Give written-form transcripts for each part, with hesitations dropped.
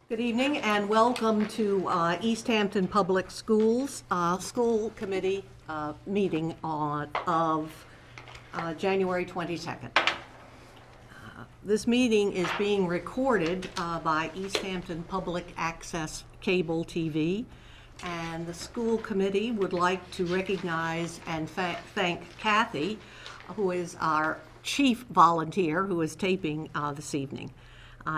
Good evening and welcome to East Hampton Public Schools School Committee meeting of January 22nd. This meeting is being recorded by East Hampton Public Access Cable TV, and the school committee would like to recognize and thank Kathy, who is our chief volunteer who is taping this evening.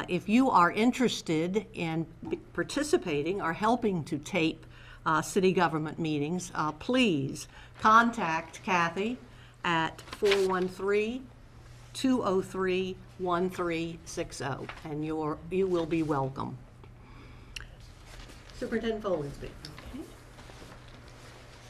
If you are interested in participating or helping to tape city government meetings, please contact Kathy at 413-203-1360, and you will be welcome. Superintendent Follinsby. Okay.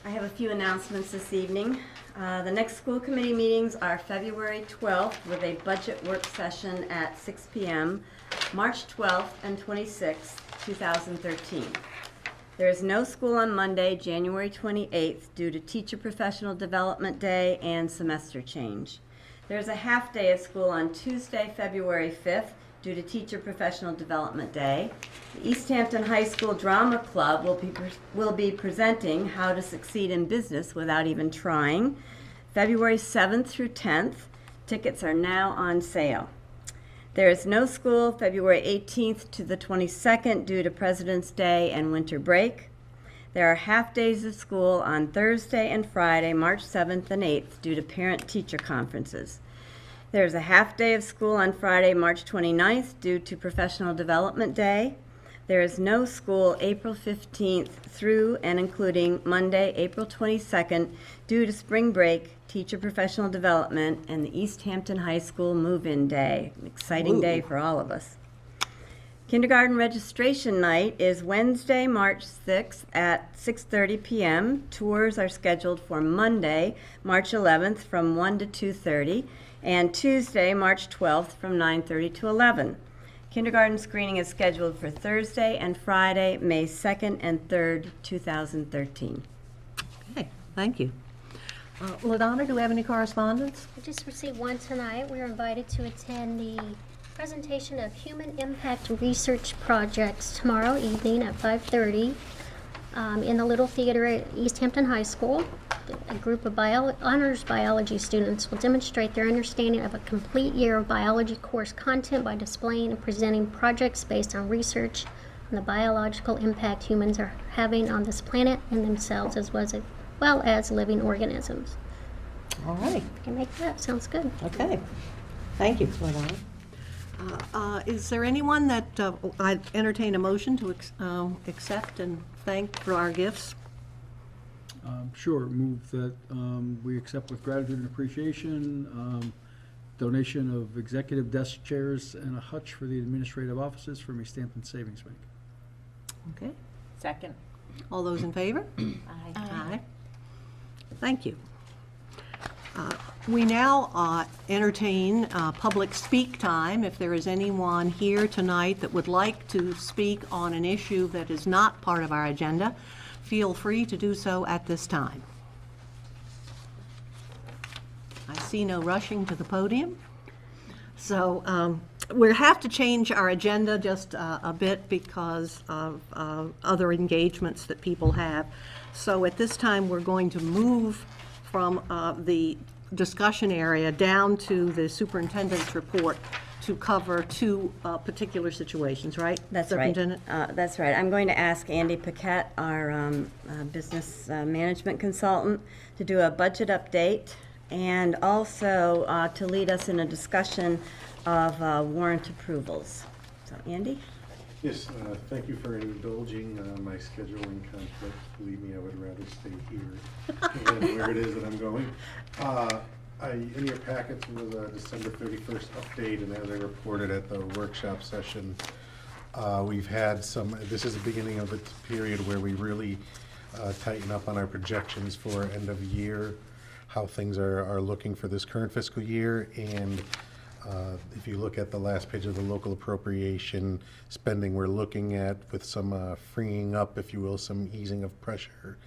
I have a few announcements this evening. The next school committee meetings are February 12th with a budget work session at 6 p.m., March 12th and 26th, 2013. There is no school on Monday, January 28th, due to Teacher Professional Development Day and semester change. There's a half day of school on Tuesday, February 5th, due to Teacher Professional Development Day. The East Hampton High School Drama Club will be presenting How to Succeed in Business Without Even Trying, February 7th through 10th. Tickets are now on sale. There is no school February 18th to the 22nd due to President's Day and winter break. There are half days of school on Thursday and Friday, March 7th and 8th due to parent-teacher conferences. There's a half day of school on Friday, March 29th due to Professional Development Day. There is no school April 15th through and including Monday, April 22nd due to spring break, Teacher Professional Development, and the East Hampton High School Move-In Day. An exciting day for all of us. Kindergarten registration night is Wednesday, March 6th at 6:30 p.m. Tours are scheduled for Monday, March 11th from 1 to 2:30, and Tuesday, March 12th from 9:30 to 11. Kindergarten screening is scheduled for Thursday and Friday, May 2nd and 3rd, 2013. Okay, thank you. LaDonna, do we have any correspondence? I just received one tonight. We were invited to attend the presentation of Human Impact Research Projects tomorrow evening at 5:30 in the Little Theater at East Hampton High School. A group of honors biology students will demonstrate their understanding of a complete year of biology course content by displaying and presenting projects based on research on the biological impact humans are having on this planet and themselves, as well as living organisms. All right. If you can make that, sounds good. Okay. Thank you, LaDonna. Is there anyone that I entertain a motion to accept and thank for our gifts? Sure. Move that we accept with gratitude and appreciation donation of executive desk chairs and a hutch for the administrative offices from East Hampton Savings Bank. Okay. Second. All those in favor? Aye. Aye. Thank you. We now entertain public speak time. If there is anyone here tonight that would like to speak on an issue that is not part of our agenda, feel free to do so at this time. I see no rushing to the podium. So we'll have to change our agenda just a bit because of other engagements that people have. So at this time, we're going to move from the discussion area down to the superintendent's report to cover two particular situations, right? That's right. Superintendent? That's right. I'm going to ask Andy Paquette, our business management consultant, to do a budget update and also to lead us in a discussion of warrant approvals. So, Andy? Yes, thank you for indulging my scheduling conflict. Believe me, I would rather stay here than where it is that I'm going. In your packets was a December 31st update, and as I reported at the workshop session, we've had this is the beginning of a period where we really tighten up on our projections for end of year, how things are looking for this current fiscal year, and if you look at the last page of the local appropriation spending, we're looking at with some freeing up, if you will, some easing of pressure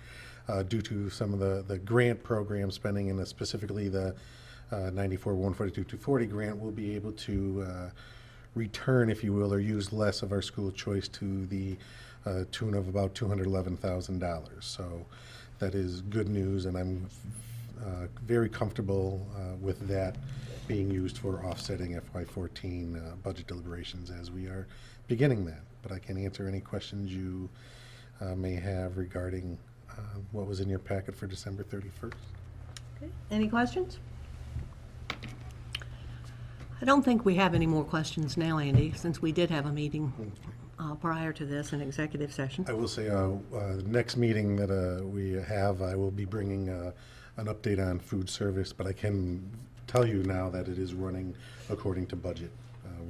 due to some of the grant program spending, and specifically the 94-142-240 grant. We'll be able to return, if you will, or use less of our school choice to the tune of about $211,000. So that is good news, and I'm very comfortable with that being used for offsetting FY14 budget deliberations as we are beginning that. But I can answer any questions you may have regarding what was in your packet for December 31st. Any questions? I don't think we have any more questions now, Andy, since we did have a meeting prior to this, an executive session. I will say, the next meeting that we have, I will be bringing an update on food service, but I can tell you now that it is running according to budget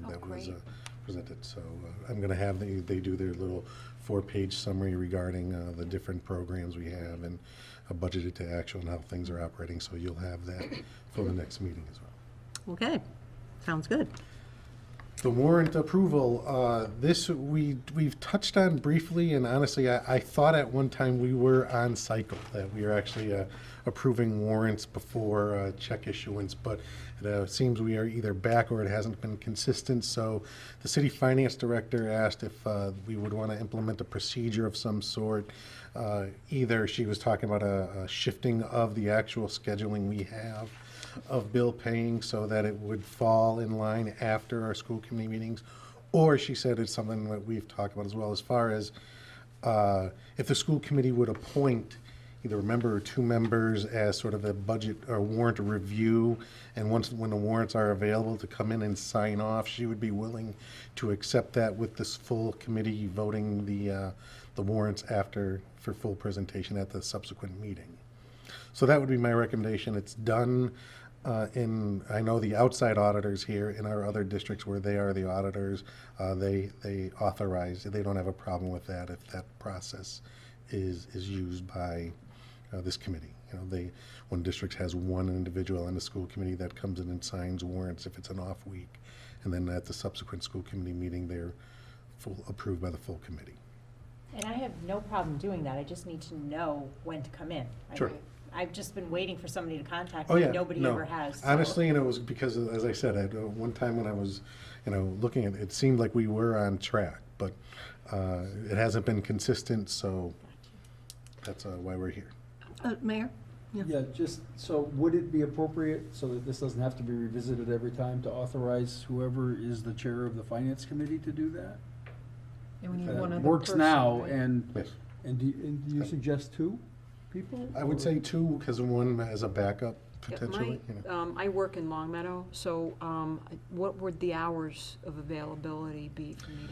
that was great. presented. So I'm going to have, they do their little 4-page summary regarding the different programs we have and budgeted to actual and how things are operating. So you'll have that for the next meeting as well. Okay, sounds good. The warrant approval, this we've touched on briefly, and honestly, I thought at one time we were on cycle, that we were actually approving warrants before check issuance, but it seems we are either back or it hasn't been consistent. So the city finance director asked if we would want to implement a procedure of some sort. Either she was talking about a shifting of the actual scheduling we have of bill paying so that it would fall in line after our school committee meetings, or she said it's something that we've talked about as well, as far as if the school committee would appoint either a member or 2 members as sort of a budget or warrant review, and when the warrants are available to come in and sign off, she would be willing to accept that with this full committee voting the warrants after for full presentation at the subsequent meeting. So that would be my recommendation. It's done I know the outside auditors here in our other districts where they are the auditors, they authorize, they don't have a problem with that if that process is used by this committee. You know, when district has one individual on the school committee that comes in and signs warrants if it's an off week, and then at the subsequent school committee meeting, they're approved by the full committee. And I have no problem doing that, I just need to know when to come in. Sure. I've just been waiting for somebody to contact Oh, me, yeah. nobody No. ever has. so- Honestly, and it was because, as I said, at one time when I was, looking at it, it seemed like we were on track, but it hasn't been consistent, so that's why we're here. Mayor? Yeah, just, so would it be appropriate, so that this doesn't have to be revisited every time, to authorize whoever is the chair of the finance committee to do that? And we need That one other works person, now, right? and Yes. do you suggest 2 people? I would or- say 2, because one as a backup, Yeah, potentially. I work in Long Meadow, so what would the hours of availability be for me?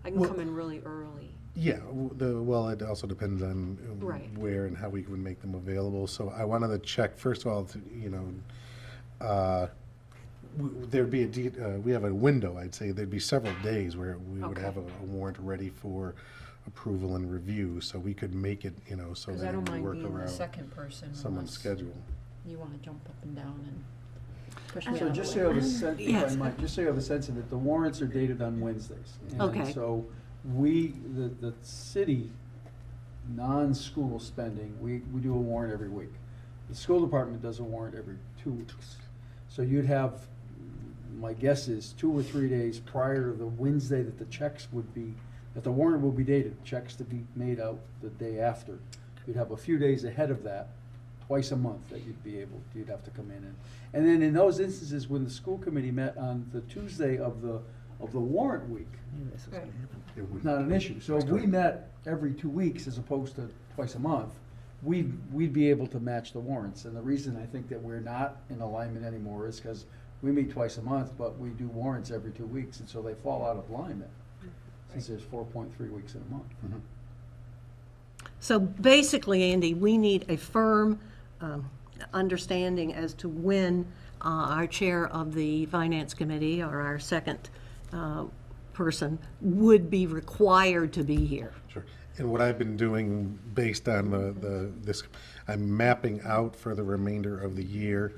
I can Well- come in really early. Yeah, well, it also depends on Right. where and how we would make them available. So I wanted to check, first of all, there'd be we have a window, I'd say, there'd be several days where we would Okay. have a warrant ready for approval and review, so we could make it, so Because that I it don't would mind work being the around second person someone's unless schedule. you want to jump up and down and push me out So of the just way. so you have a sense, if I Yes. might, just so you have a sense of it, the warrants are dated on Wednesdays. And Okay. so the city, non-school spending, we do a warrant every week. The school department does a warrant every 2 weeks. So you'd have, my guess is, 2 or 3 days prior to the Wednesday that the checks would be, that the warrant will be dated, checks to be made out the day after. You'd have a few days ahead of that, twice a month, that you'd have to come in. And then in those instances, when the school committee met on the Tuesday of the warrant week, It would- it's not an issue. So if we met every 2 weeks as opposed to twice a month, we'd be able to match the warrants. And the reason I think that we're not in alignment anymore is because we meet twice a month, but we do warrants every 2 weeks, and so they fall out of alignment, since there's 4.3 weeks in a month. Mhm. So basically, Andy, we need a firm understanding as to when our chair of the finance committee or our second person would be required to be here. Sure. And what I've been doing based on this, I'm mapping out for the remainder of the year,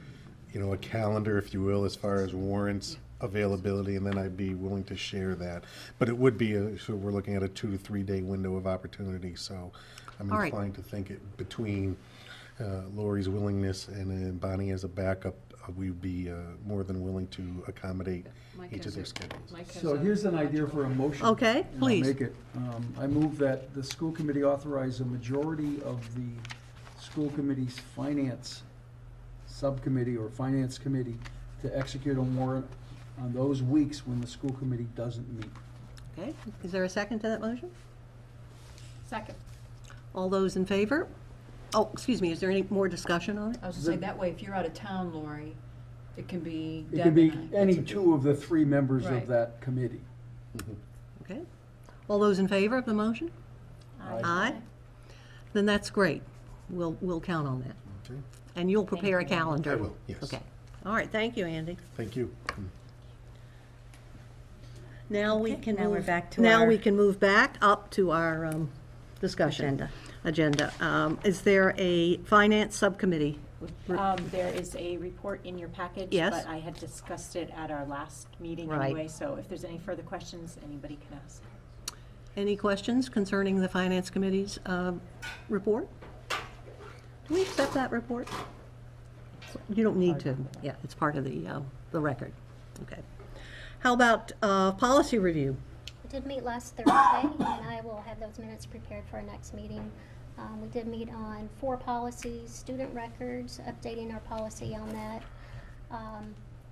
a calendar, if you will, as far as warrants availability, and then I'd be willing to share that. But it would be, so we're looking at a 2 to 3 day window of opportunity, so I'm All right. inclined to think it between, Lori's willingness and Bonnie as a backup, we'd be more than willing to accommodate Mike each has of their a- schedules. Mike has So a here's an idea for a motion. Okay, and I'll please. make it. I move that the school committee authorize a majority of the school committee's finance subcommittee or finance committee to execute a warrant on those weeks when the school committee doesn't meet. Okay, is there a second to that motion? Second. All those in favor? Oh, excuse me, is there any more discussion on it? I was gonna say, that way, if you're out of town, Lori, it can be It Deb can be and I. any two of the three members of Right. that committee. Okay. All those in favor of the motion? Aye. Then that's great. We'll count on that. Okay. And you'll prepare a calendar? I will, yes. Okay. All right, thank you, Andy. Thank you. Now we Okay, can now we're move- back to Now our- we can move back up to our discussion. Agenda. Is there a finance subcommittee? There is a report in your package. Yes. But I had discussed it at our last meeting Right. anyway, so if there's any further questions, anybody can ask. Any questions concerning the finance committee's report? Do we accept that report? You don't need to. Yeah, it's part of the record. Okay. How about policy review? We did meet last Thursday, and I will have those minutes prepared for our next meeting. We did meet on 4 policies, student records, updating our policy on that.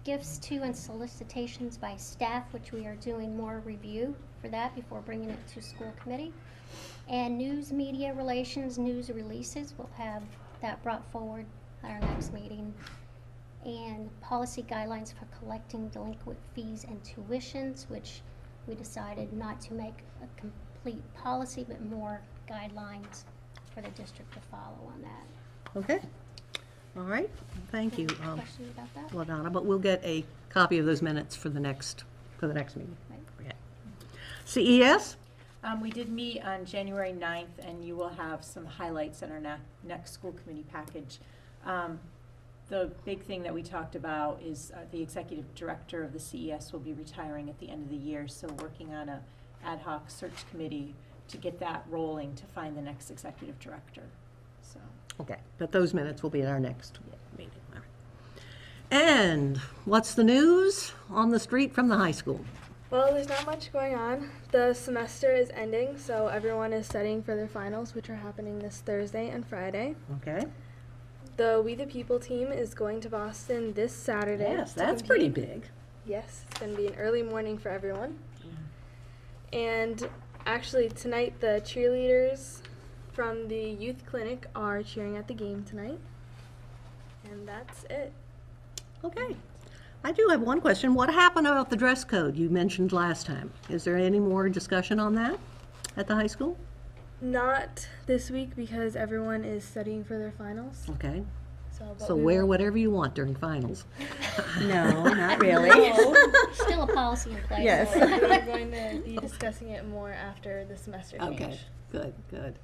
Gifts to and solicitations by staff, which we are doing more review for that before bringing it to school committee. And news media relations, news releases, we'll have that brought forward at our next meeting. And policy guidelines for collecting delinquent fees and tuitions, which we decided not to make a complete policy, but more guidelines for the district to follow on that. Okay. All right, thank you, Any questions about that? LaDonna, but we'll get a copy of those minutes for the next meeting. Right. Okay. CES? We did meet on January 9th, and you will have some highlights in our next school committee package. The big thing that we talked about is the executive director of the CES will be retiring at the end of the year, so working on a ad hoc search committee to get that rolling to find the next executive director, so. Okay, but those minutes will be at our next meeting. All right. And what's the news on the street from the high school? Well, there's not much going on. The semester is ending, so everyone is studying for their finals, which are happening this Thursday and Friday. Okay. The We the People team is going to Boston this Saturday. Yes, to that's pretty compete. big. Yes, it's going to be an early morning for everyone. And actually, tonight the cheerleaders from the youth clinic are cheering at the game tonight. And that's it. Okay. I do have one question. What happened about the dress code you mentioned last time? Is there any more discussion on that at the high school? Not this week because everyone is studying for their finals. Okay. But So we wear will- whatever you want during finals. No, not really. Still a policy in place. Yes. We're going to be discussing it more after the semester change. Okay, good, good.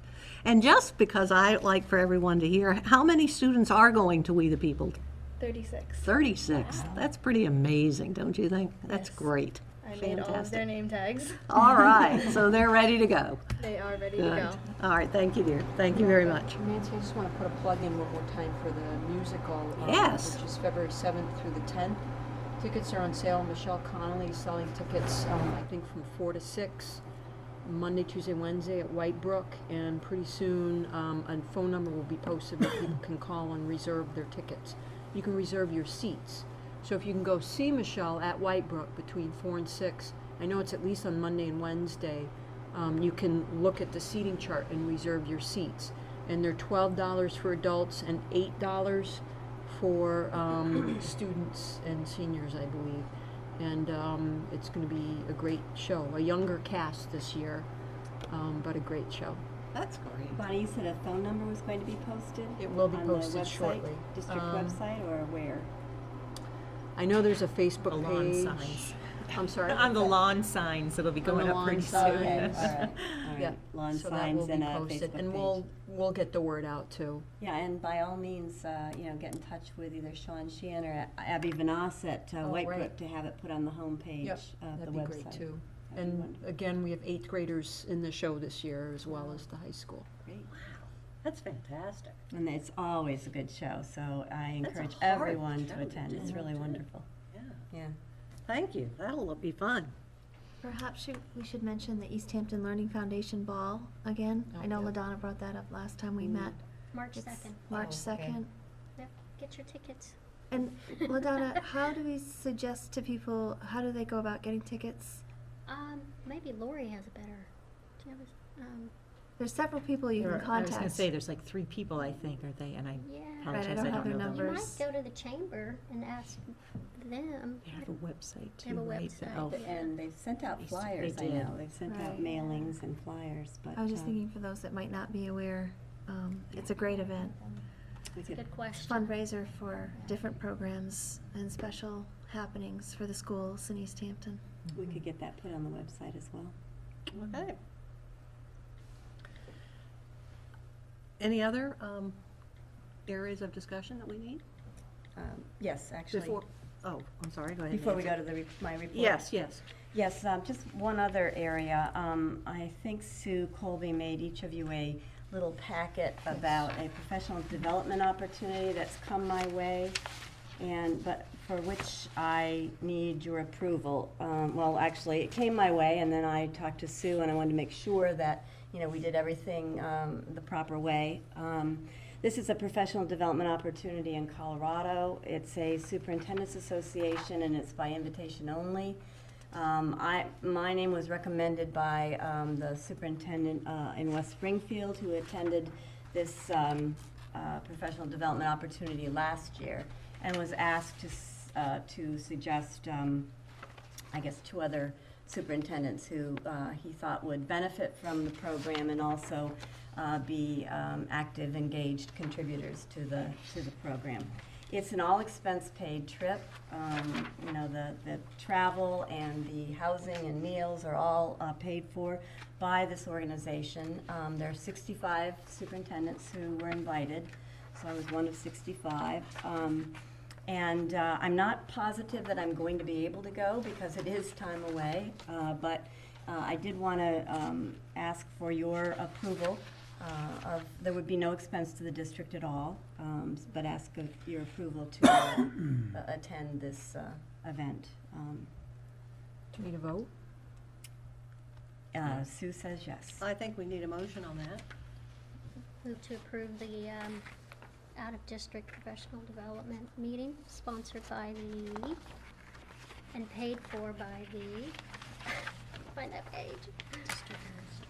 And just because I like for everyone to hear, how many students are going to We the People? 36. 36. That's pretty amazing, don't you think? That's Yes. great. I made all of Fantastic. their name tags. All right, so they're ready to go. They are ready Good. to go. All right, thank you, dear. Thank you very much. Nancy, I just want to put a plug in one more time for the musical. Yes. Which is February 7th through the 10th. Tickets are on sale. Michelle Connolly is selling tickets, I think from 4 to 6, Monday, Tuesday, Wednesday at Whitebrook. And pretty soon, a phone number will be posted that people can call and reserve their tickets. You can reserve your seats. So if you can go see Michelle at Whitebrook between 4 and 6, I know it's at least on Monday and Wednesday, you can look at the seating chart and reserve your seats. And they're $12 for adults and $8 for students and seniors, I believe. And it's going to be a great show, a younger cast this year, but a great show. That's great. Bonnie, you said a phone number was going to be posted? It will be on the posted website, shortly. District website, or where? I know there's a Facebook The lawn page. signs. I'm sorry? On the lawn signs, it'll be On going the up lawn pretty signs. soon. Okay, all right, all Yeah, right. Lawn so that will signs be and a posted, Facebook and page. we'll get the word out too. Yeah, and by all means, get in touch with either Sean Sheehan or Abby Vanass at Oh, Whitebrook right. to have it put on the homepage Yep, of the that'd be website. great too. That'd be And wonderful. again, we have 8th graders in the show this year as well as the high school. Great. That's fantastic. And it's always a good show, so I That's a encourage hard everyone show to to attend. do, It's really too. wonderful. Yeah. Yeah. Thank you. That'll be fun. Perhaps we should mention the East Hampton Learning Foundation Ball again. I know yeah. LaDonna brought that up last time we met. March It's 2nd. March Oh, okay. 2nd. Yep, get your tickets. And LaDonna, how do we suggest to people, how do they go about getting tickets? Maybe Lori has a better, do you have There's several people you can I was contact. gonna say, there's like 3 people, I think, aren't they? And I yeah. apologize, I don't have their know them. number. You might Numbers. go to the chamber and ask them. They have a website They have too, a right? website. Oh, And they've sent out They flyers, I did. know. They've sent out Right. mailings and flyers, but I was just uh, thinking for those that might not be aware, it's a great event. we could, Good question. Fundraiser for different programs and special happenings for the schools in East Hampton. we could get that put on the website as well. Okay. Any other areas of discussion that we need? Yes, actually. Before, oh, I'm sorry, go ahead. Before we Nancy. go to the my report. Yes, yes. Yes, just one other area. I think Sue Colby made each of you a little packet about a professional development opportunity that's come my way, but for which I need your approval. Well, actually, it came my way, and then I talked to Sue, and I wanted to make sure that, we did everything the proper way. This is a professional development opportunity in Colorado. It's a superintendent's association, and it's by invitation only. My name was recommended by the superintendent in West Springfield, who attended this professional development opportunity last year, and was asked to suggest, I guess, 2 other superintendents who he thought would benefit from the program and also be active, engaged contributors to the program. It's an all-expense-paid trip. The travel and the housing and meals are all paid for by this organization. There are 65 superintendents who were invited, so I was one of 65. I'm not positive that I'm going to be able to go because it is time away, but I did want to ask for your approval. There would be no expense to the district at all, but ask of your approval to attend this event. Do you need a vote? Sue says yes. I think we need a motion on that. Move to approve the out-of-district professional development meeting sponsored by the, and paid for by the, find that page.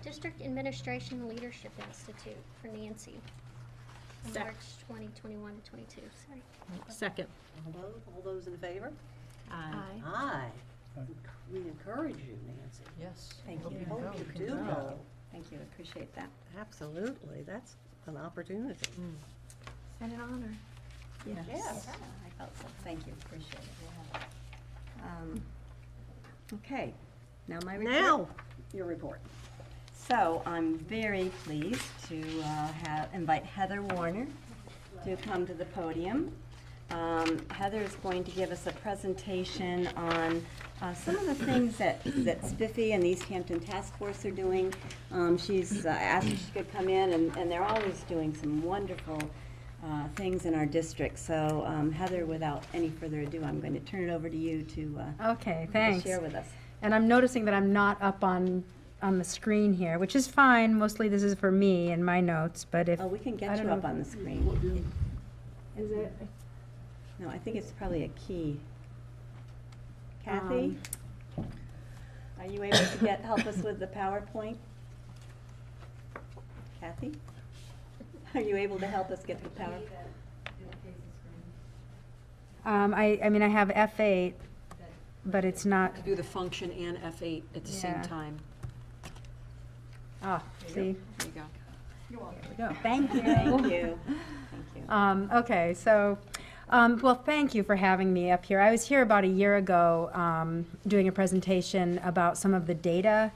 District Administration Leadership Institute for Nancy. On Sec- March 2021 to 22, sorry. Second. All those in favor? Aye. Aye. We encourage you, Nancy. Yes. Thank you. Hope you do job. go. Thank you, appreciate that. Absolutely, that's an opportunity. And an honor. Yes. Yes. I felt so. Thank you, appreciate it. Okay, now my report. Now, your report. So I'm very pleased to invite Heather Warner to come to the podium. Heather is going to give us a presentation on some of the things that Spiffy and the East Hampton Task Force are doing. She's asked if she could come in, and they're always doing some wonderful things in our district. So Heather, without any further ado, I'm going to turn it over to you to Okay, thanks. share with us. And I'm noticing that I'm not up on the screen here, which is fine. Mostly this is for me and my notes, but if. Oh, we can I get don't you know up if- on the screen. Is it? No, I think it's probably a key. Kathy? Are you able to help us with the PowerPoint? Kathy? Are you able to help us get the PowerPoint? I mean, I have F8, but it's not, Do the function and F8 at the same Yeah. time. see? There you go. Thank you. Thank you. Thank you. Okay, so, well, thank you for having me up here. I was here about a year ago doing a presentation about some of the data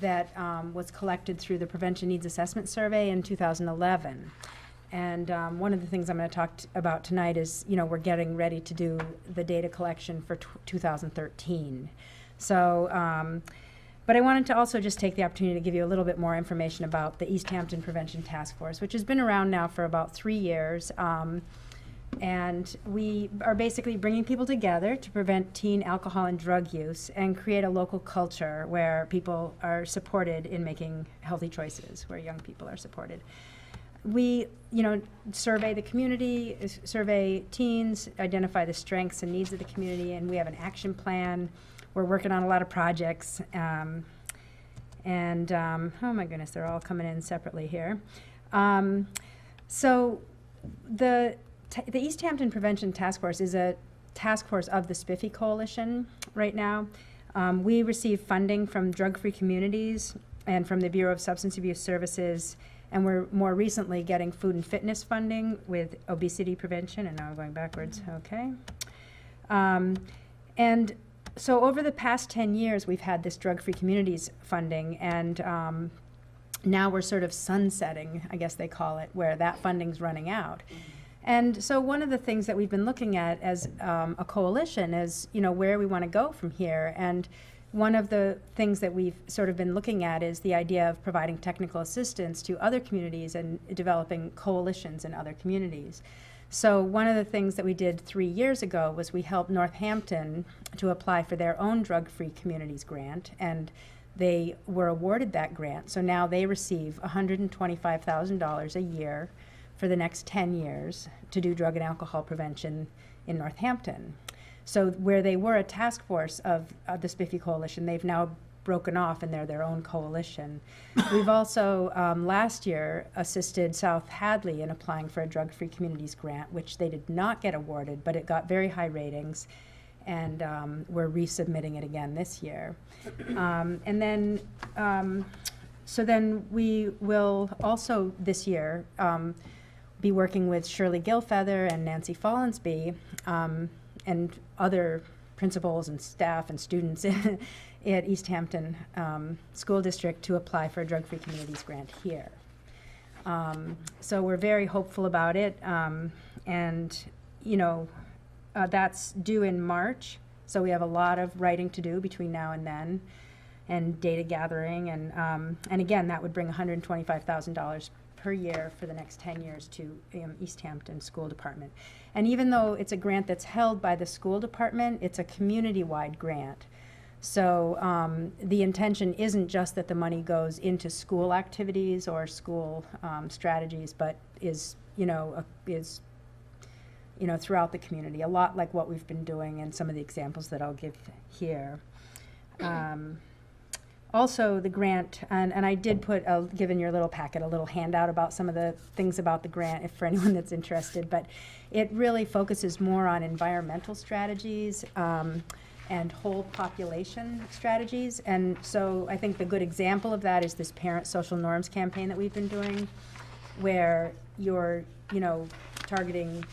that was collected through the Prevention Needs Assessment Survey in 2011. And one of the things I'm going to talk about tonight is, we're getting ready to do the data collection for 2013. So But I wanted to also just take the opportunity to give you a little bit more information about the East Hampton Prevention Task Force, which has been around now for about 3 years. And we are basically bringing people together to prevent teen alcohol and drug use and create a local culture where people are supported in making healthy choices, where young people are supported. We, survey the community, survey teens, identify the strengths and needs of the community, and we have an action plan. We're working on a lot of projects. Oh my goodness, they're all coming in separately here. So the East Hampton Prevention Task Force is a task force of the Spiffy Coalition right now. We receive funding from Drug Free Communities and from the Bureau of Substance Abuse Services, and we're more recently getting food and fitness funding with obesity prevention, and now I'm going backwards, okay. And so over the past 10 years, we've had this Drug Free Communities funding, and now we're sort of sunsetting, I guess they call it, where that funding's running out. And so one of the things that we've been looking at as a coalition is, where we want to go from here. And one of the things that we've sort of been looking at is the idea of providing technical assistance to other communities and developing coalitions in other communities. So one of the things that we did 3 years ago was we helped Northampton to apply for their own Drug-Free Communities grant, and they were awarded that grant. So now they receive $125,000 a year for the next 10 years to do drug and alcohol prevention in Northampton. So where they were a task force of the Spiffy Coalition, they've now broken off and they're their own coalition. We've also, last year, assisted South Hadley in applying for a Drug-Free Communities grant, which they did not get awarded, but it got very high ratings, and we're resubmitting it again this year. So then we will also this year be working with Shirley Gilfeather and Nancy Follansby and other principals and staff and students at East Hampton School District to apply for a Drug-Free Communities grant here. So we're very hopeful about it, that's due in March, so we have a lot of writing to do between now and then, and data gathering, and again, that would bring $125,000 per year for the next 10 years to East Hampton School Department. And even though it's a grant that's held by the school department, it's a community-wide grant. So the intention isn't just that the money goes into school activities or school strategies, but is throughout the community, a lot like what we've been doing and some of the examples that I'll give here. Also, the grant, and I did put, give in your little packet, a little handout about some of the things about the grant, if for anyone that's interested, but it really focuses more on environmental strategies and whole population strategies. And so I think the good example of that is this Parent Social Norms campaign that we've been doing, where you're, targeting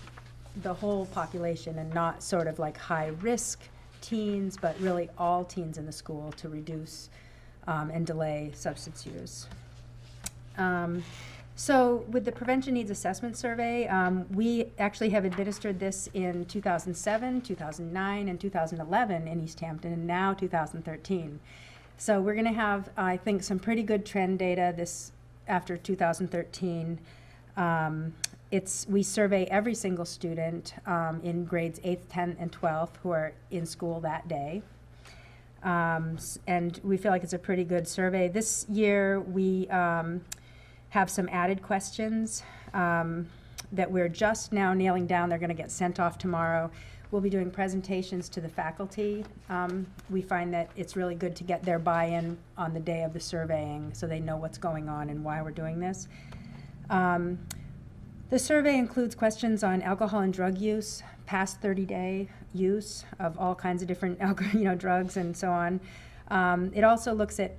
the whole population and not sort of like high-risk teens, but really all teens in the school to reduce and delay substance use. So with the Prevention Needs Assessment Survey, we actually have administered this in 2007, 2009, and 2011 in East Hampton, and now 2013. So we're going to have, I think, some pretty good trend data this after 2013. We survey every single student in grades 8th, 10th, and 12th who are in school that day. And we feel like it's a pretty good survey. This year we have some added questions that we're just now nailing down. They're going to get sent off tomorrow. We'll be doing presentations to the faculty. We find that it's really good to get their buy-in on the day of the surveying so they know what's going on and why we're doing this. The survey includes questions on alcohol and drug use, past 30-day use of all kinds of different drugs and so on. It also looks at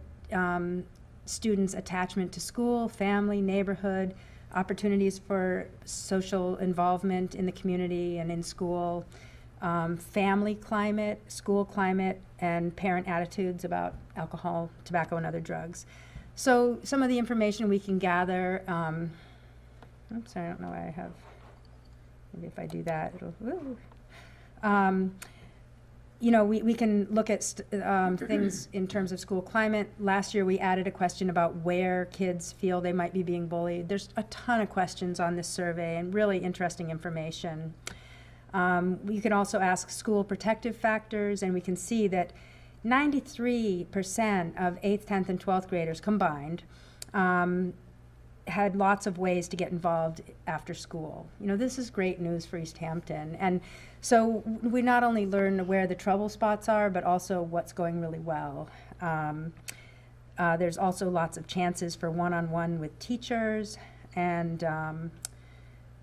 students' attachment to school, family, neighborhood, opportunities for social involvement in the community and in school, family climate, school climate, and parent attitudes about alcohol, tobacco, and other drugs. So some of the information we can gather, oops, I don't know why I have, maybe if I do that, it'll, woo. you know, we can look at things in terms of school climate. Last year, we added a question about where kids feel they might be being bullied. There's a ton of questions on this survey and really interesting information. You can also ask school protective factors, and we can see that 93% of 8th, 10th, and 12th graders combined had lots of ways to get involved after school. You know, this is great news for East Hampton. And so we not only learn where the trouble spots are, but also what's going really well. There's also lots of chances for one-on-one with teachers. And,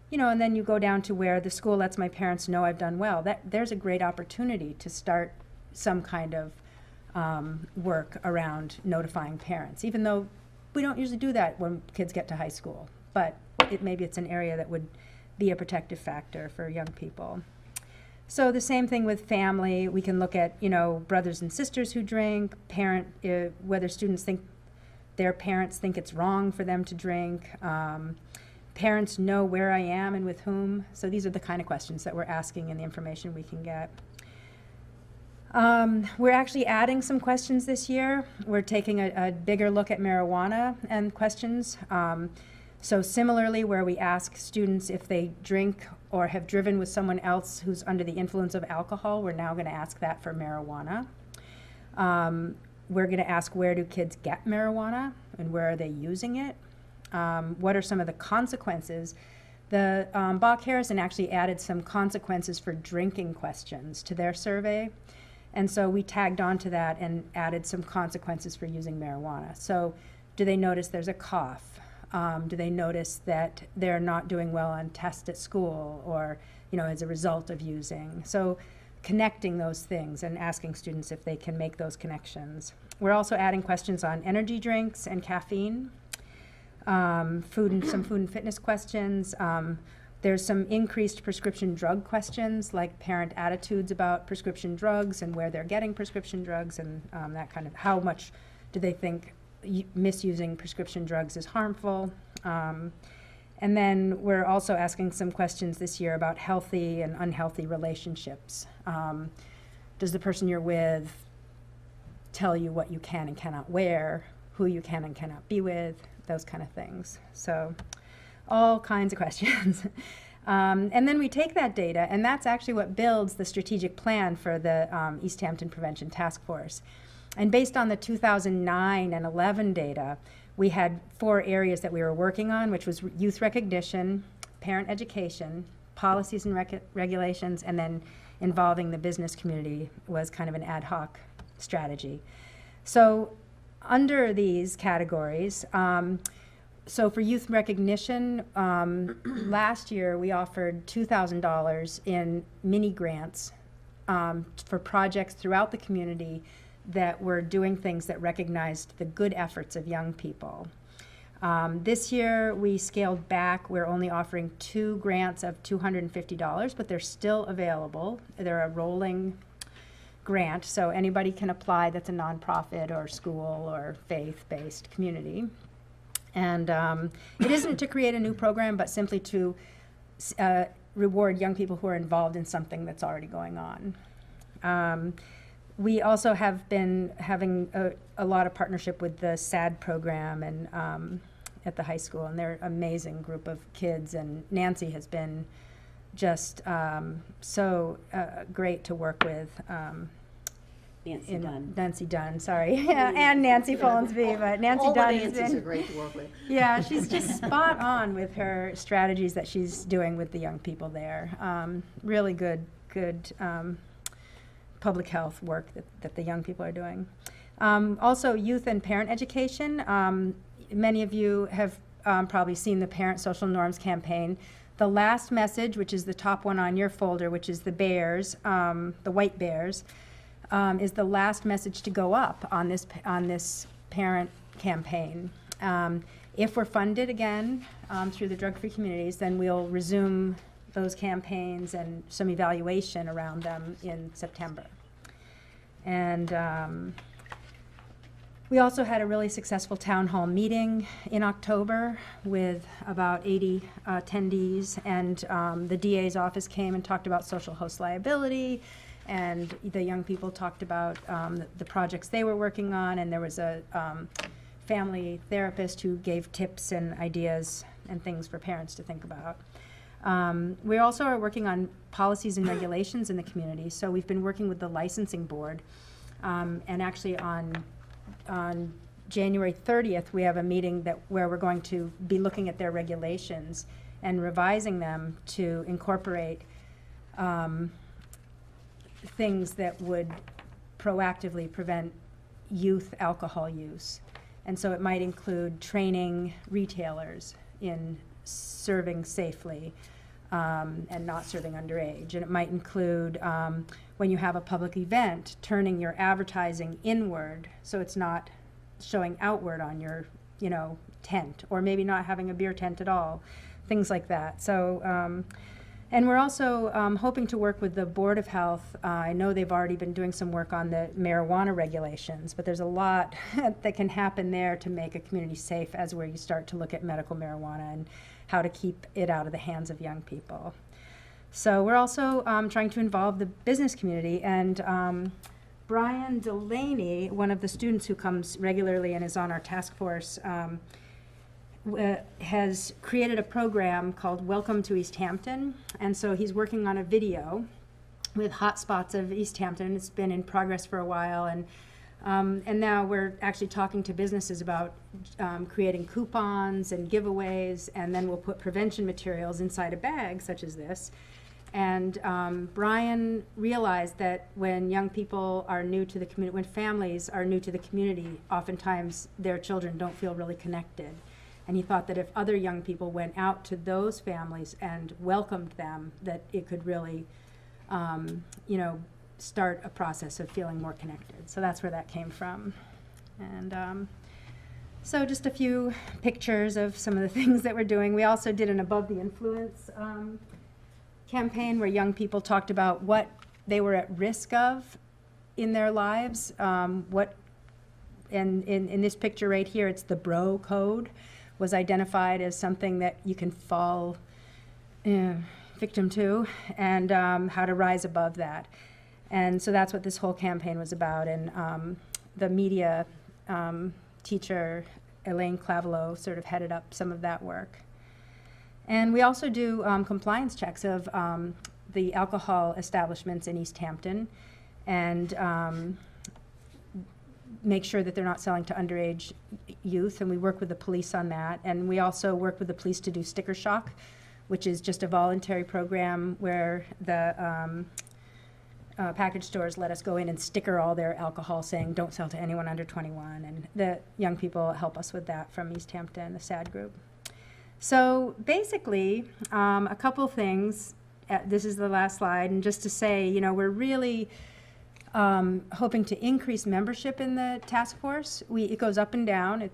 you know, and then you go down to where the school lets my parents know I've done well. There's a great opportunity to start some kind of work around notifying parents, even though we don't usually do that when kids get to high school, but maybe it's an area that would be a protective factor for young people. So the same thing with family. We can look at, you know, brothers and sisters who drink, whether students think their parents think it's wrong for them to drink. Parents know where I am and with whom. So these are the kind of questions that we're asking and the information we can get. We're actually adding some questions this year. We're taking a bigger look at marijuana and questions. So similarly, where we ask students if they drink or have driven with someone else who's under the influence of alcohol, we're now going to ask that for marijuana. We're going to ask, where do kids get marijuana and where are they using it? What are some of the consequences? The Bach-Harrison actually added some consequences for drinking questions to their survey. And so we tagged onto that and added some consequences for using marijuana. So do they notice there's a cough? Do they notice that they're not doing well on tests at school, or, you know, as a result of using? So connecting those things and asking students if they can make those connections. We're also adding questions on energy drinks and caffeine, some food and fitness questions. There's some increased prescription drug questions, like parent attitudes about prescription drugs and where they're getting prescription drugs, and that kind of, how much do they think misusing prescription drugs is harmful. And then we're also asking some questions this year about healthy and unhealthy relationships. Does the person you're with tell you what you can and cannot wear, who you can and cannot be with, those kind of things. So all kinds of questions. And then we take that data, and that's actually what builds the strategic plan for the East Hampton Prevention Task Force. And based on the 2009 and 11 data, we had 4 areas that we were working on, which was youth recognition, parent education, policies and regulations, and then involving the business community was kind of an ad hoc strategy. So under these categories, so for youth recognition, last year we offered $2,000 in mini grants for projects throughout the community that were doing things that recognized the good efforts of young people. This year we scaled back. We're only offering 2 grants of $250, but they're still available. They're a rolling grant, so anybody can apply that's a nonprofit or school or faith-based community. And it isn't to create a new program, but simply to reward young people who are involved in something that's already going on. We also have been having a lot of partnership with the SAD program and at the high school, and they're an amazing group of kids, and Nancy has been just so great to work with. Nancy Dunn, sorry, and Nancy Follinsby, but Nancy All Dunn the has Nancy's been, are great to work with. yeah, she's just spot on with her strategies that she's doing with the young people there. Really good public health work that the young people are doing. Also, youth and parent education. Many of you have probably seen the Parent Social Norms campaign. The last message, which is the top one on your folder, which is the bears, the white bears, is the last message to go up on this parent campaign. If we're funded again through the Drug-Free Communities, then we'll resume those campaigns and some evaluation around them in September. And we also had a really successful town hall meeting in October with about 80 attendees, and the DA's office came and talked about social host liability, and the young people talked about the projects they were working on, and there was a family therapist who gave tips and ideas and things for parents to think about. We also are working on policies and regulations in the community, so we've been working with the licensing board, and actually on January 30th, we have a meeting where we're going to be looking at their regulations and revising them to incorporate things that would proactively prevent youth alcohol use. And so it might include training retailers in serving safely and not serving underage. And it might include, when you have a public event, turning your advertising inward so it's not showing outward on your, tent, or maybe not having a beer tent at all, things like that. So, and we're also hoping to work with the Board of Health. I know they've already been doing some work on the marijuana regulations, but there's a lot that can happen there to make a community safe as where you start to look at medical marijuana and how to keep it out of the hands of young people. So we're also trying to involve the business community, and Brian Delaney, one of the students who comes regularly and is on our task force, has created a program called Welcome to East Hampton, and so he's working on a video with hotspots of East Hampton. It's been in progress for a while, and now we're actually talking to businesses about creating coupons and giveaways, and then we'll put prevention materials inside a bag such as this. And Brian realized that when young people are new to the community, when families are new to the community, oftentimes their children don't feel really connected. And he thought that if other young people went out to those families and welcomed them, that it could really, start a process of feeling more connected. So that's where that came from. And so just a few pictures of some of the things that we're doing. We also did an Above the Influence campaign where young people talked about what they were at risk of in their lives. And in this picture right here, it's the bro code was identified as something that you can fall victim to, and how to rise above that. And so that's what this whole campaign was about. And the media teacher, Elaine Clavelo, sort of headed up some of that work. And we also do compliance checks of the alcohol establishments in East Hampton, and make sure that they're not selling to underage youth, and we work with the police on that. And we also work with the police to do Sticker Shock, which is just a voluntary program where the package stores let us go in and sticker all their alcohol saying don't sell to anyone under 21, and the young people help us with that from East Hampton, the SAD group. So basically, a couple things. This is the last slide, and just to say, we're really hoping to increase membership in the task force. It goes up and down,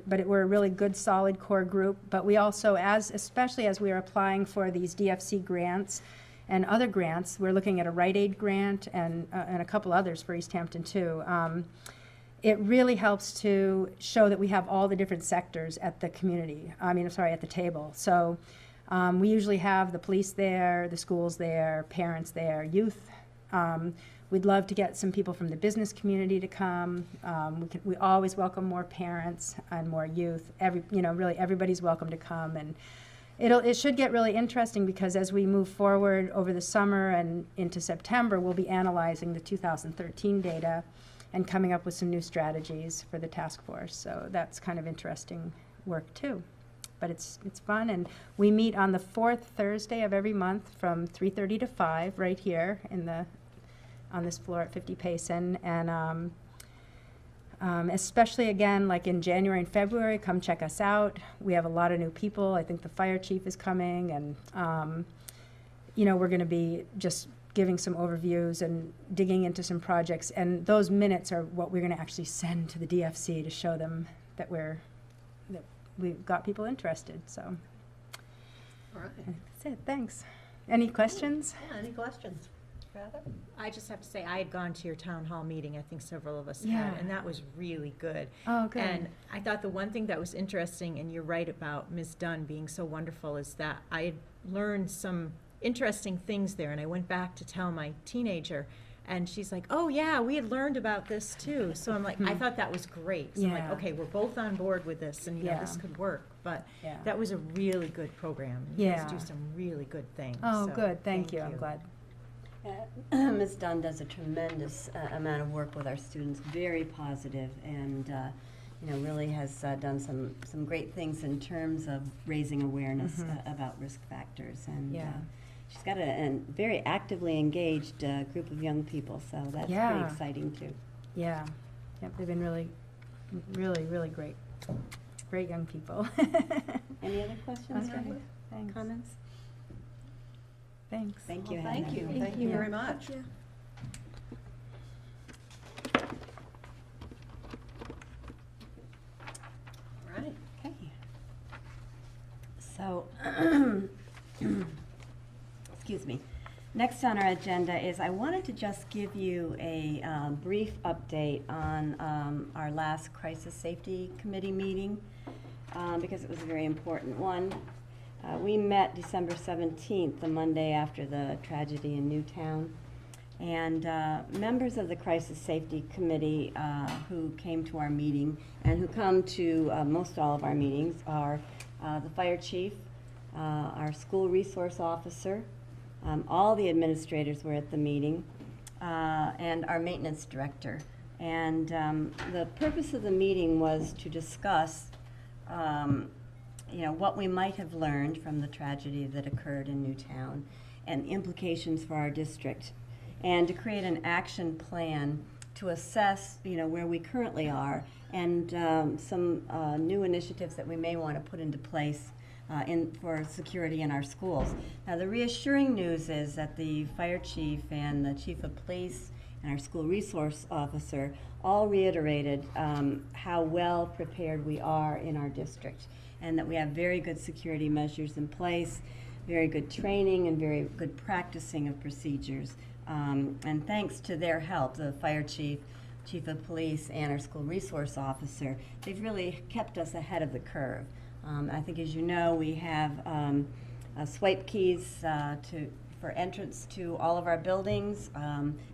but we're a really good, solid core group. But we also, especially as we are applying for these DFC grants and other grants, we're looking at a Rite Aid grant and a couple others for East Hampton too. It really helps to show that we have all the different sectors at the at the table. So we usually have the police there, the schools there, parents there, youth. We'd love to get some people from the business community to come. We always welcome more parents and more youth. Really everybody's welcome to come, and it should get really interesting, because as we move forward over the summer and into September, we'll be analyzing the 2013 data and coming up with some new strategies for the task force. So that's kind of interesting work too. But it's fun, and we meet on the fourth Thursday of every month from 3:30 to 5 right here on this floor at 50 Payson. And especially again, like in January and February, come check us out. We have a lot of new people. I think the fire chief is coming, and we're going to be just giving some overviews and digging into some projects. And those minutes are what we're going to actually send to the DFC to show them that we've got people interested. So All right. that's it. Thanks. Any questions? Yeah, any questions? Heather? I just have to say, I had gone to your town hall meeting, I think several of us Yeah. had, and that was really good. Oh, good. And I thought the one thing that was interesting, and you're right about Ms. Dunn being so wonderful, is that I had learned some interesting things there, and I went back to tell my teenager, And she's like, oh, yeah, we had learned about this too. So I'm like, I thought that was great. So I'm like, Yeah. okay, we're both on board with this and, you know, this Yeah. could work. But Yeah. that was a really good program. And you guys Yeah. do some really good things. Oh, So good, thank you, I'm glad. Ms. Dunn does a tremendous amount of work with our students, very positive, and, you know, really has done some great things in terms of raising awareness about risk factors. And Yeah. she's got a very actively engaged group of young people, so that's pretty Yeah. exciting too. Yeah, yep, they've been really, really great. Great young people. Any other questions or Okay, thanks. comments? Thanks. Thank you, Well, Heather. thank you, Thank thank you you. very much. Yeah. Right. Okay. So, excuse me. Next on our agenda is I wanted to just give you a brief update on our last Crisis Safety Committee meeting because it was a very important one. We met December 17th, the Monday after the tragedy in Newtown. And members of the Crisis Safety Committee who came to our meeting and who come to most all of our meetings are the fire chief, our school resource officer, all the administrators were at the meeting, and our maintenance director. And the purpose of the meeting was to discuss you know, what we might have learned from the tragedy that occurred in Newtown and implications for our district, and to create an action plan to assess, you know, where we currently are and some new initiatives that we may want to put into place for security in our schools. Now, the reassuring news is that the fire chief and the chief of police and our school resource officer all reiterated how well prepared we are in our district, and that we have very good security measures in place, very good training, and very good practicing of procedures. And thanks to their help, the fire chief, chief of police, and our school resource officer, they've really kept us ahead of the curve. I think, as you know, we have swipe keys for entrance to all of our buildings.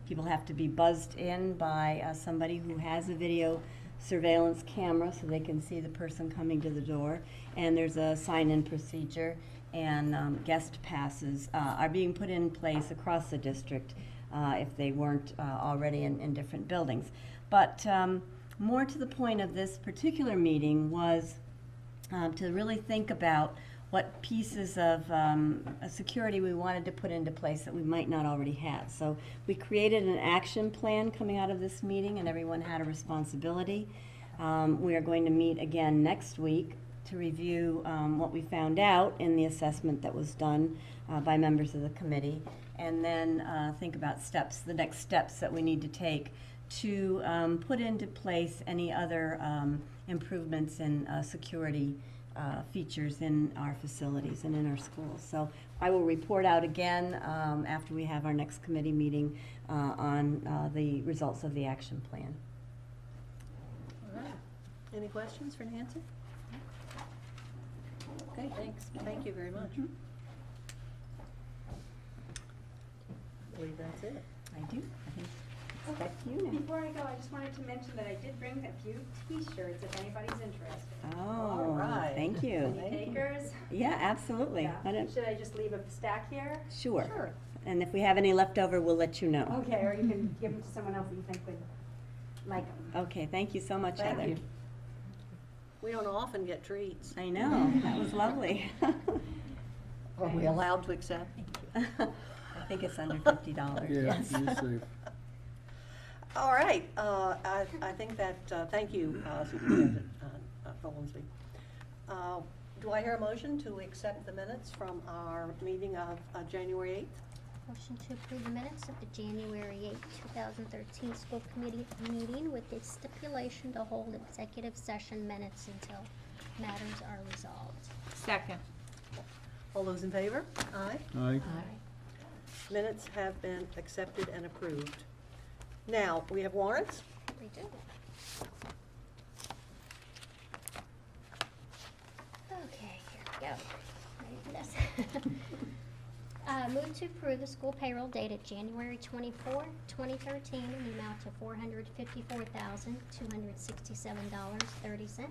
People have to be buzzed in by somebody who has a video surveillance camera so they can see the person coming to the door. And there's a sign-in procedure, and guest passes are being put in place across the district if they weren't already in different buildings. But more to the point of this particular meeting was to really think about what pieces of security we wanted to put into place that we might not already have. So we created an action plan coming out of this meeting, and everyone had a responsibility. We are going to meet again next week to review what we found out in the assessment that was done by members of the committee, and then think about the next steps that we need to take to put into place any other improvements in security features in our facilities and in our schools. So I will report out again after we have our next committee meeting on the results of the action plan. All right. Any questions for Nancy? Okay, thanks. Thank you very much. I believe that's it. I do. I think it's back to you now. Before I go, I just wanted to mention that I did bring a few T-shirts if anybody's interested. Oh, right. thank you. Thank you. Takers? Yeah, absolutely. Yeah. Why don't- Should I just leave a stack here? Sure. Sure. And if we have any left over, we'll let you know. Okay, or you can give them to someone else that you think would like them. Okay, thank you so much, Thank Heather. you. We don't often get treats. I know, that was lovely. Are we allowed to accept? I think it's under $50. Yeah, Yes. you're safe. All right, I think that, thank you, Superintendent Follinsby. Do I hear a motion to accept the minutes from our meeting of January 8th? Motion to approve the minutes of the January 8, 2013 school committee meeting with the stipulation to hold executive session minutes until matters are resolved. Second. All those in favor? Aye. Aye. Minutes have been accepted and approved. Now, we have warrants. We do. Okay, here we go. Ready for this? Move to approve the school payroll dated January 24, 2013, in the amount of $454,267.30.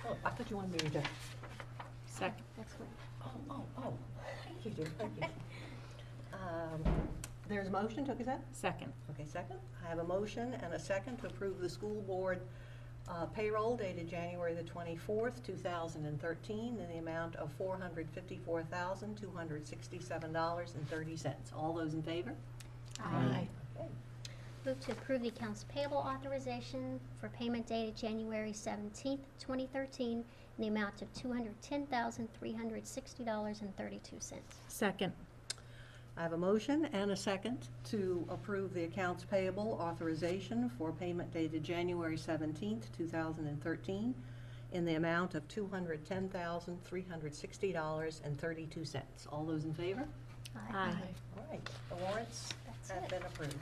Oh, I thought you wanted me to. Second. That's what. Oh, thank you, dear, thank you. There's a motion, took a second? Second. Okay, second. I have a motion and a second to approve the school board payroll dated January the 24th, 2013, in the amount of $454,267.30. All those in favor? Aye. Okay. Move to approve the accounts payable authorization for payment dated January 17, 2013, in the amount of $210,360.32. Second. I have a motion and a second to approve the accounts payable authorization for payment dated January 17th, 2013, in the amount of $210,360.32. All those in favor? Aye. All right, the warrants That's have it. been approved.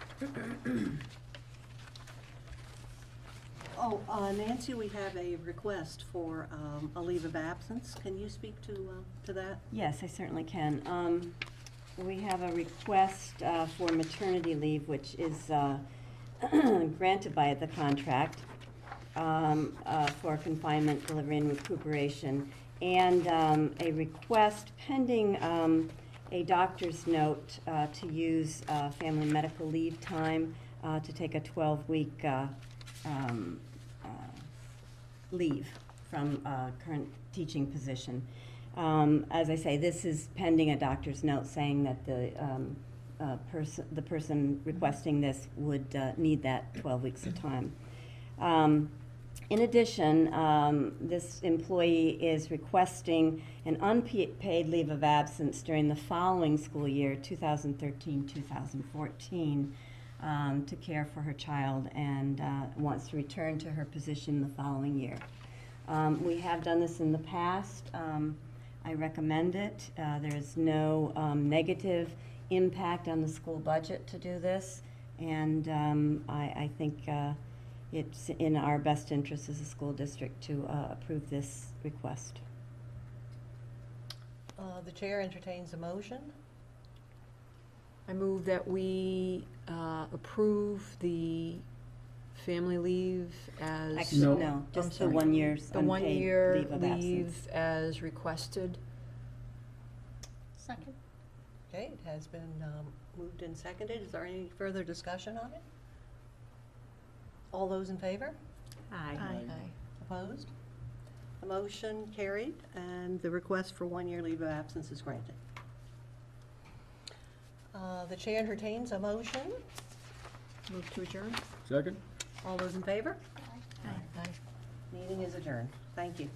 Oh, Nancy, we have a request for a leave of absence. Can you speak to that? Yes, I certainly can. We have a request for maternity leave, which is granted by the contract for confinement, delivery, and recuperation, and a request pending a doctor's note to use family medical leave time to take a 12-week leave from current teaching position. As I say, this is pending a doctor's note saying that the person requesting this would need that 12 weeks of time. In addition, this employee is requesting an unpaid leave of absence during the following school year, 2013-2014, to care for her child, and wants to return to her position the following year. We have done this in the past. I recommend it. There is no negative impact on the school budget to do this, and I think it's in our best interest as a school district to approve this request. The chair entertains a motion. I move that we approve the family leave as. Actually, No. no, just the sorry. 1 year's The unpaid 1 year leave of absence. leave as requested. Second. Okay, it has been moved and seconded. Is there any further discussion on it? All those in favor? Aye. Opposed? The motion carried, and the request for 1 year leave of absence is granted. The chair entertains a motion. Move to adjourn. Second? All those in favor? Aye. Aye. Meeting is adjourned. Thank you.